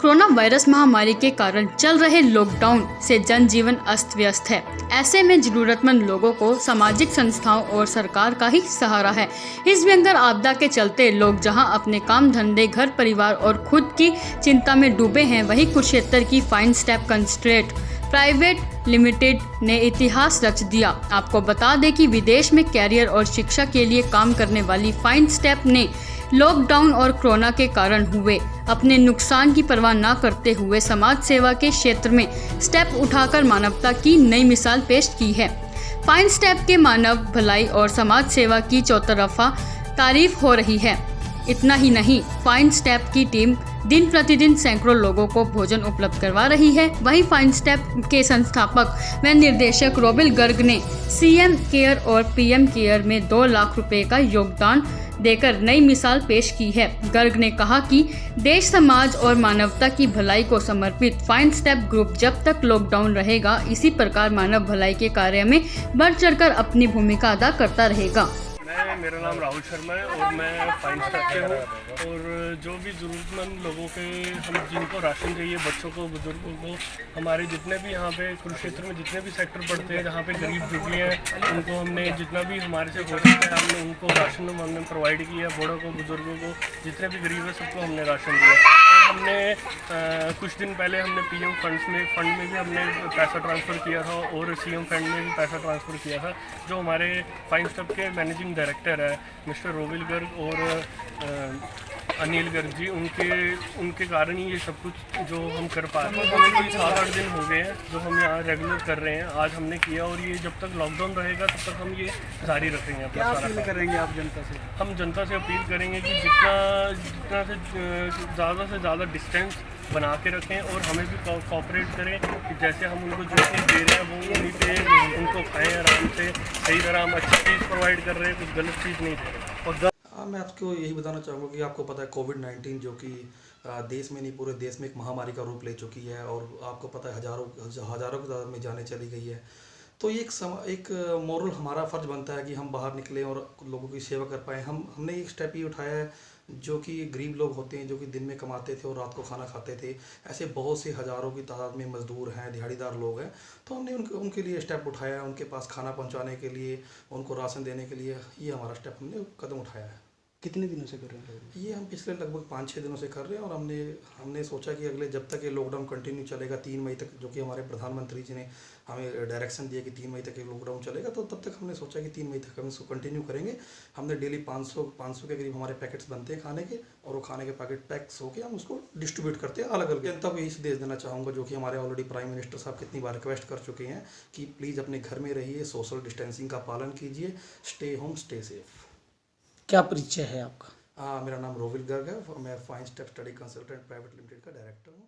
Corona virus महामारी के कारण चल रहे लॉकडाउन से जनजीवन अस्त व्यस्त है। ऐसे में जरूरतमंद लोगों को सामाजिक संस्थाओं और सरकार का ही सहारा है। इस भयंकर आपदा के चलते लोग जहां अपने काम धंधे, घर परिवार और खुद की चिंता में डूबे हैं, वहीं कुरुक्षेत्र की फाइन स्टेप कंस्ट्रेट प्राइवेट लिमिटेड ने इतिहास रच दिया। आपको बता दें कि विदेश में कैरियर और शिक्षा के लिए काम करने वाली फाइन स्टेप ने लॉकडाउन और कोरोना के कारण हुए अपने नुकसान की परवाह न करते हुए समाज सेवा के क्षेत्र में स्टेप उठाकर मानवता की नई मिसाल पेश की है। फाइन स्टेप के मानव भलाई और समाज सेवा की चौतरफा तारीफ हो रही है। इतना ही नहीं, फाइन स्टेप की टीम दिन प्रतिदिन सैकड़ों लोगों को भोजन उपलब्ध करवा रही है। वहीं फाइन स्टेप के संस्थापक व निर्देशक रोबिल गर्ग ने सीएम केयर और पीएम केयर में 2 लाख रुपए का योगदान देकर नई मिसाल पेश की है। गर्ग ने कहा कि देश, समाज और मानवता की भलाई को समर्पित फाइन स्टेप ग्रुप जब तक लॉकडाउन रहेगा, इसी प्रकार मानव भलाई के कार्य में बढ़ चढ़कर अपनी भूमिका अदा करता रहेगा। मेरा नाम राहुल शर्मा है और मैं फाइन स्टेप से हूँ। और जो भी ज़रूरतमंद लोगों के, हम जिनको राशन चाहिए, बच्चों को, बुजुर्गों को, हमारे जितने भी यहाँ पे कुरुक्षेत्र में जितने भी सेक्टर पड़ते हैं जहाँ पे गरीब दुखी हैं, उनको हमने जितना भी हमारे से हो सकता है हमने उनको राशन हमने प्रोवाइड किया। बड़ों को, बुजुर्गों को, जितने भी गरीब है सबको हमने राशन दिया। और हमने कुछ दिन पहले हमने पीएम फंड में भी हमने पैसा ट्रांसफ़र किया था और सीएम फंड में भी पैसा ट्रांसफ़र किया था। जो हमारे फाइन स्टेप के मैनेजिंग डायरेक्टर है मिस्टर रोबिल गर्ग और अनिल गर्ग जी, उनके कारण ही ये सब कुछ जो हम कर पा रहे हैं। हमें 7-8 दिन हो गए हैं जो हम यहाँ रेगुलर कर रहे हैं। आज हमने किया और ये जब तक लॉकडाउन रहेगा तब तक हम ये जारी रखेंगे। क्या अपील करेंगे आप जनता से? हम जनता से अपील करेंगे कि जितना से ज़्यादा डिस्टेंस बना के रखें और हमें भी कोऑपरेट करें कि जैसे हम उनको जो चीज़ दे रहे हैं वो उन्हीं पे उनको खाएं आराम से। सही तरह हम अच्छी चीज़ प्रोवाइड कर रहे हैं, कुछ गलत चीज़ नहीं दे रहे। और मैं आपको यही बताना चाहूँगा कि आपको पता है कोविड-19 जो कि देश में नहीं पूरे देश में एक महामारी का रूप ले चुकी है और आपको पता है हज़ारों की तादाद में जाने चली गई है। तो ये एक मोरल हमारा फ़र्ज़ बनता है कि हम बाहर निकलें और लोगों की सेवा कर पाएँ। हमने एक स्टेप ये उठाया है, जो कि गरीब लोग होते हैं जो कि दिन में कमाते थे और रात को खाना खाते थे, ऐसे बहुत से हज़ारों की तादाद में मज़दूर हैं, दिहाड़ीदार लोग हैं। तो हमने उनके लिए स्टेप उठाया है, उनके पास खाना पहुंचाने के लिए, उनको राशन देने के लिए ये हमारा स्टेप हमने कदम उठाया है। कितने दिनों से कर रहे हैं? ये हम पिछले लगभग 5-6 दिनों से कर रहे हैं और हमने सोचा कि अगले जब तक ये लॉकडाउन कंटिन्यू चलेगा 3 मई तक, जो कि हमारे प्रधानमंत्री जी ने हमें डायरेक्शन दिया कि 3 मई तक ये लॉकडाउन चलेगा, तो तब तक हमने सोचा कि 3 मई तक हम इसको कंटिन्यू करेंगे। हमने डेली 500 के करीब हमारे पैकेट्स बनते हैं खाने के, और वो खाने के पैकेट पैक्स होकर हम उसको डिस्ट्रीब्यूट करते हैं अलग अलग जनता को। यही संदेश देना चाहूँगा, जो कि हमारे ऑलरेडी प्राइम मिनिस्टर साहब कितनी बार रिक्वेस्ट कर चुके हैं कि प्लीज़ अपने घर में रहिए, सोशल डिस्टेंसिंग का पालन कीजिए, स्टे होम, स्टे सेफ। क्या परिचय है आपका? मेरा नाम रोबिल गर्ग है। मैं fine step study consultant private limited का डायरेक्टर हूँ।